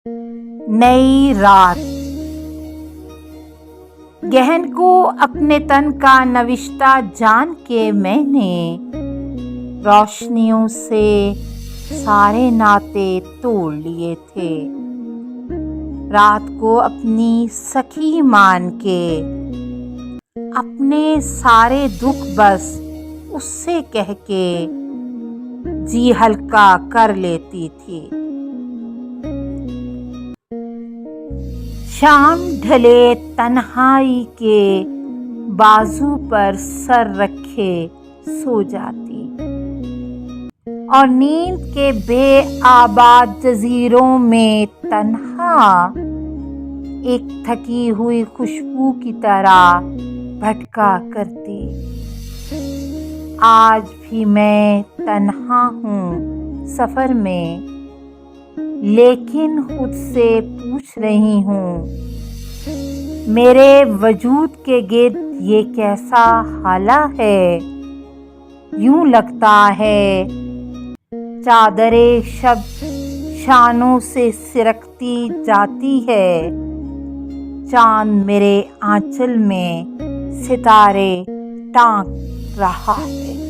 نئی رات گہن کو اپنے تن کا نوشتہ جان کے میں نے روشنیوں سے سارے ناطے توڑ لیے تھے۔ رات کو اپنی سکھی مان کے اپنے سارے دکھ بس اس سے کہہ کے جی ہلکا کر لیتی تھی۔ شام ڈھلے تنہائی کے بازو پر سر رکھے سو جاتی اور نیند کے بے آباد جزیروں میں تنہا ایک تھکی ہوئی خوشبو کی طرح بھٹکا کرتی۔ آج بھی میں تنہا ہوں سفر میں، لیکن خود سے پوچھ رہی ہوں میرے وجود کے گرد یہ کیسا ہالا ہے؟ یوں لگتا ہے چادر شب شانوں سے سرکتی جاتی ہے، چاند میرے آنچل میں ستارے ٹانک رہا ہے۔